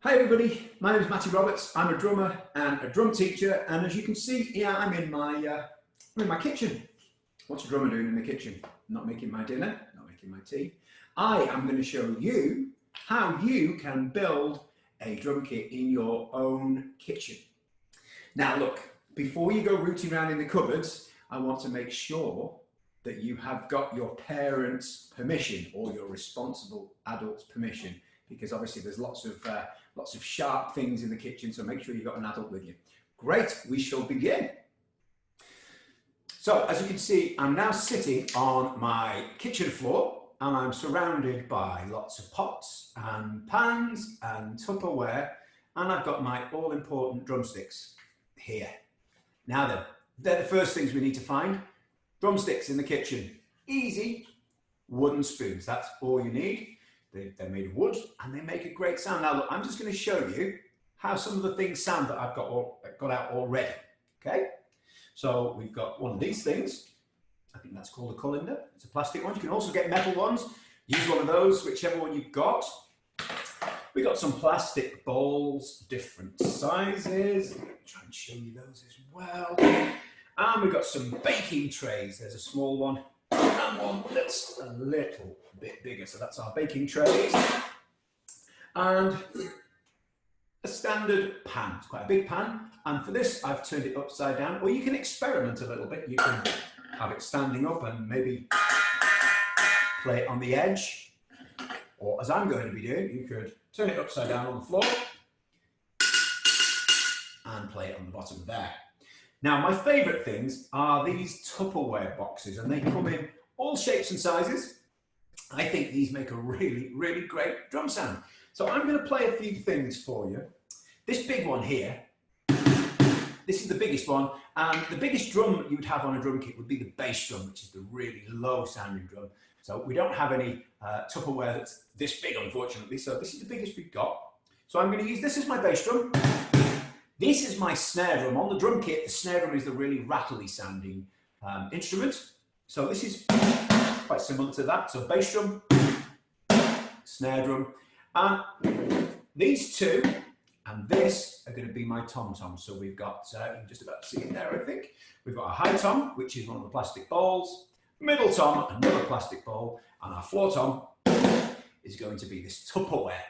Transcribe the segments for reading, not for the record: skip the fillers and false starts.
Hi everybody, my name is Mathew Roberts. I'm a drummer and a drum teacher, and as you can see here, I'm in my kitchen. What's a drummer doing in the kitchen? Not making my dinner, not making my tea. I am going to show you how you can build a drum kit in your own kitchen. Now look, before you go rooting around in the cupboards, I want to make sure that you have got your parents' permission or your responsible adult's permission, because obviously there's lots of sharp things in the kitchen, so make sure you've got an adult with you. Great, we shall begin. So as you can see, I'm now sitting on my kitchen floor and I'm surrounded by lots of pots and pans and Tupperware, and I've got my all-important drumsticks here. Now then, they're the first things we need to find. Drumsticks in the kitchen. Easy. Wooden spoons, that's all you need. They're made of wood and they make a great sound. Now look, I'm just going to show you how some of the things sound that I've got out already. Okay, so we've got one of these things. I think that's called a Colander. It's a plastic one. You can also get metal ones. Use one of those, whichever one you've got. We've got some plastic bowls, different sizes. I'll try and show you those as well. And we've got some baking trays. There's a small one and one that's a little bit bigger. So that's our baking trays. And a standard pan. It's quite a big pan. And for this, I've turned it upside down. Or you can experiment a little bit. You can have it standing up and maybe play it on the edge. Or as I'm going to be doing, you could turn it upside down on the floor and play it on the bottom there. Now, my favourite things are these Tupperware boxes, and they come in all shapes and sizes. I think these make a really, really great drum sound. So I'm going to play a few things for you. This big one here, this is the biggest one, and the biggest drum you would have on a drum kit would be the bass drum, which is the really low sounding drum. So we don't have any Tupperware that's this big, unfortunately, so this is the biggest we've got. So I'm going to use this as my bass drum. This is my snare drum. On the drum kit, the snare drum is the really rattly sounding instrument. So this is quite similar to that. So bass drum, snare drum, and these two and this are going to be my tom-tom. So we've got, you can just about see it there, I think. We've got a high tom, which is one of the plastic bowls, middle tom, another plastic bowl, and our floor tom is going to be this Tupperware.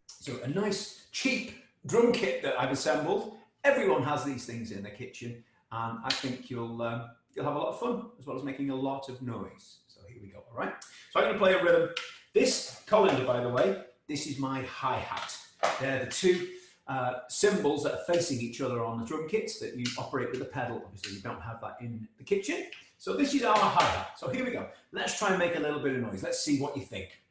So a nice, cheap drum kit that I've assembled. Everyone has these things in their kitchen, and I think you'll have a lot of fun as well as making a lot of noise. So here we go. All right. So I'm going to play a rhythm. This Colander, by the way, this is my hi-hat. They're the two cymbals that are facing each other on the drum kits that you operate with a pedal. Obviously, you don't have that in the kitchen. So this is our hi-hat. So here we go. Let's try and make a little bit of noise. Let's see what you think.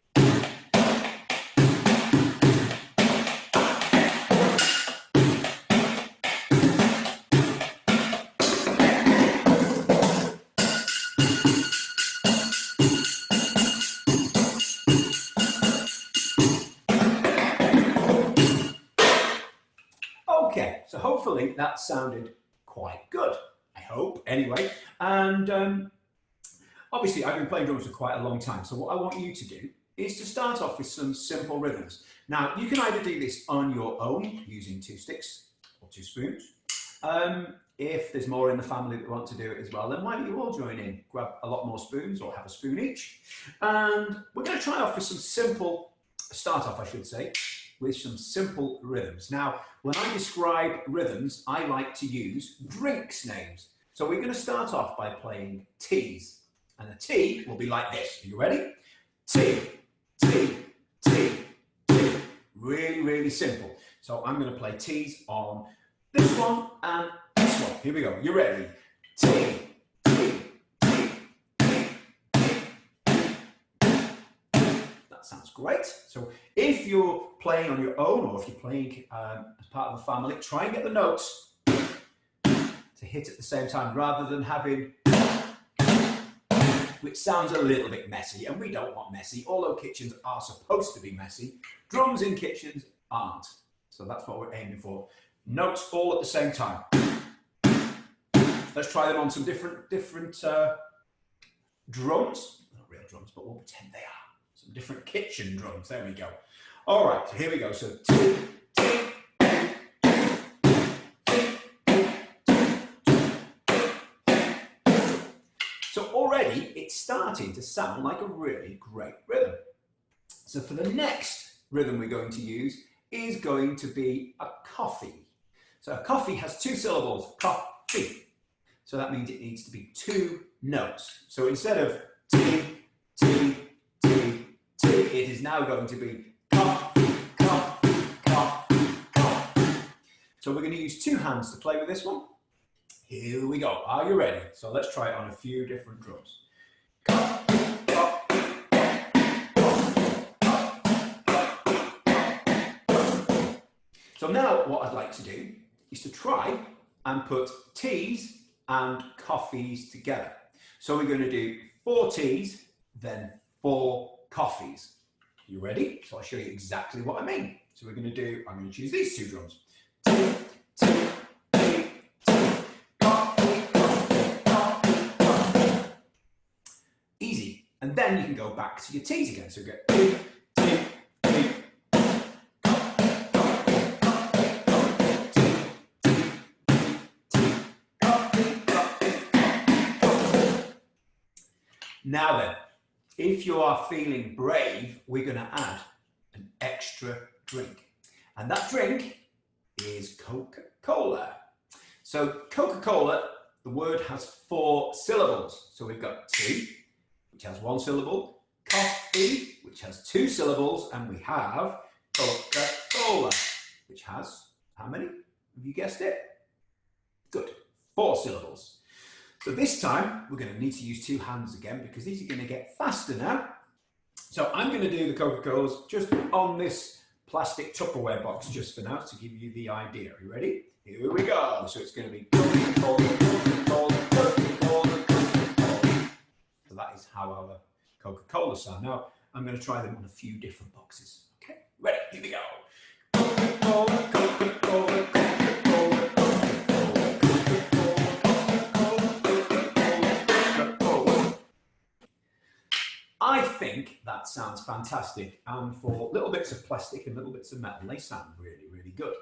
Okay, so hopefully that sounded quite good. I hope, anyway. And obviously I've been playing drums for quite a long time, so what I want you to do is to start off with some simple rhythms. Now, you can either do this on your own using two sticks or two spoons. If there's more in the family that want to do it as well, then why don't you all join in? Grab a lot more spoons or have a spoon each. And we're going to try off with some simple, start off I should say, with some simple rhythms. Now, when I describe rhythms, I like to use drinks names. So we're going to start off by playing T's. And the T will be like this. Are you ready? T, T, T, T. Really, really simple. So I'm going to play T's on this one and this one. Here we go. You ready? T, T, T, T, T. That sounds great. So if you're playing on your own or if you're playing as part of a family, try and get the notes to hit at the same time rather than having, which sounds a little bit messy, and we don't want messy. Although kitchens are supposed to be messy, drums in kitchens aren't. So that's what we're aiming for. Notes all at the same time. Let's try them on some different drums. Not real drums, but we'll pretend they are. Some different kitchen drums. There we go. All right, so here we go. So T, already it's starting to sound like a really great rhythm. So for the next rhythm we're going to use is going to be a coffee. So a coffee has 2 syllables, coffee. So that means it needs to be 2 notes. So instead of T, T, T, T, it is now going to be coffee, coffee, coffee, coffee. So we're going to use 2 hands to play with this one. Here we go. Are you ready? So let's try it on a few different drums. So now what I'd like to do is to try and put T's and coffees together. So we're going to do 4 T's, then 4 coffees. You ready? So I'll show you exactly what I mean. So we're going to do, I'm going to choose these 2 drums. T, T, T, T, coffee, coffee, coffee, coffee. Easy. And then you can go back to your T's again. So get T, T, T. Now then, if you are feeling brave, we're going to add an extra drink. And that drink is Coca-Cola. So Coca-Cola, the word has 4 syllables. So we've got tea, which has 1 syllable, coffee, which has 2 syllables, and we have Coca-Cola, which has, how many? Have you guessed it? Good, 4 syllables. So this time, we're going to need to use 2 hands again because these are going to get faster now. So I'm going to do the Coca-Colas just on this plastic Tupperware box just for now to give you the idea. Are you ready? Here we go. So it's going to be Coca-Cola, Coca-Cola, Coca-Cola, Coca-Cola. So that is how our Coca-Cola sound. Now, I'm going to try them on a few different boxes. Okay, ready? Here we go. Coca-Cola, Coca-Cola, Coca-Cola. I think that sounds fantastic, and for little bits of plastic and little bits of metal, they sound really, really good.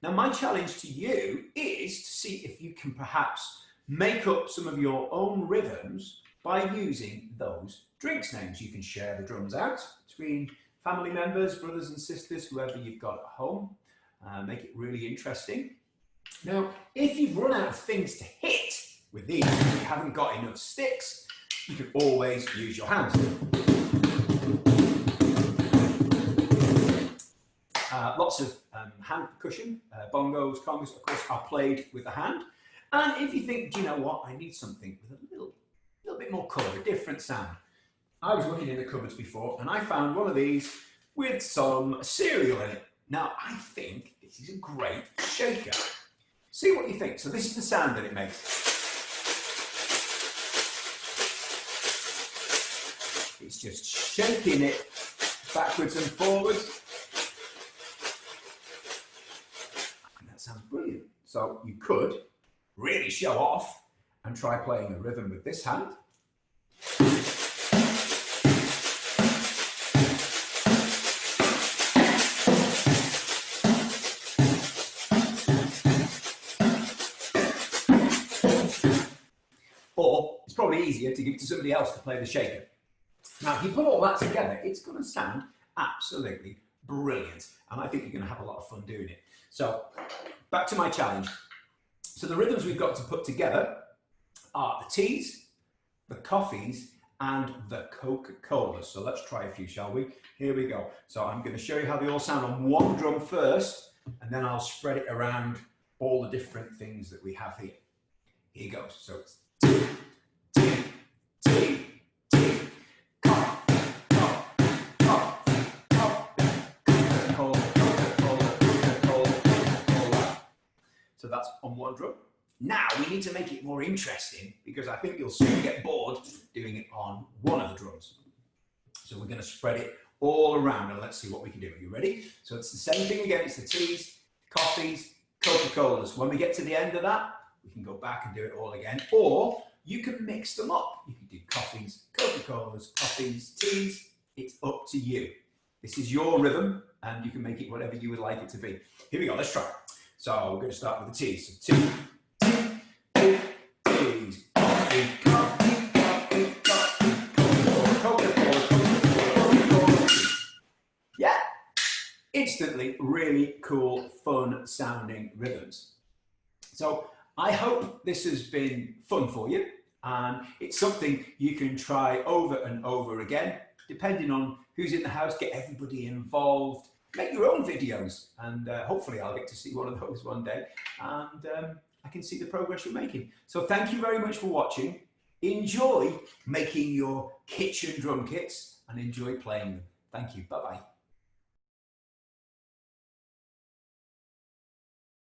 Now, my challenge to you is to see if you can perhaps make up some of your own rhythms by using those drinks names. You can share the drums out between family members, brothers and sisters, whoever you've got at home. Make it really interesting. Now, if you've run out of things to hit with these, if you haven't got enough sticks, you can always use your hands. Lots of hand percussion, bongos, congas, of course, are played with the hand. And if you think, do you know what, I need something with a little bit more colour, a different sound. I was looking in the cupboards before and I found one of these with some cereal in it. Now, I think this is a great shaker. See what you think. So this is the sound that it makes. It's just shaking it backwards and forwards. And that sounds brilliant. So you could really show off and try playing a rhythm with this hand. Or it's probably easier to give to somebody else to play the shaker. Now, if you put all that together, it's going to sound absolutely brilliant. And I think you're going to have a lot of fun doing it. So, back to my challenge. So the rhythms we've got to put together are the teas, the coffees, and the Coca-Colas. So let's try a few, shall we? Here we go. So I'm going to show you how they all sound on one drum first, and then I'll spread it around all the different things that we have here. Here goes. So it's T, T, T, T, coffee, coffee, coffee, coffee, Coca-Cola, Coca-Cola, Coca-Cola, Coca-Cola. So that's on one drum. Now we need to make it more interesting because I think you'll soon get bored doing it on one of the drums. So we're going to spread it all around and let's see what we can do. Are you ready? So it's the same thing again. It's the teas, coffees, Coca-Colas. When we get to the end of that, we can go back and do it all again. Or you can mix them up. You can do coffees, Coca-Colas, coffees, teas. It's up to you. This is your rhythm and you can make it whatever you would like it to be. Here we go. Let's try. So we're going to start with the teas. So teas, coffee, coffee, coffee, really, really cool, fun sounding rhythms. So I hope this has been fun for you, and it's something you can try over and over again, depending on who's in the house. Get everybody involved, make your own videos, and hopefully I'll get to see one of those one day, and I can see the progress you're making. So thank you very much for watching. Enjoy making your kitchen drum kits and enjoy playing them. Thank you. Bye-bye.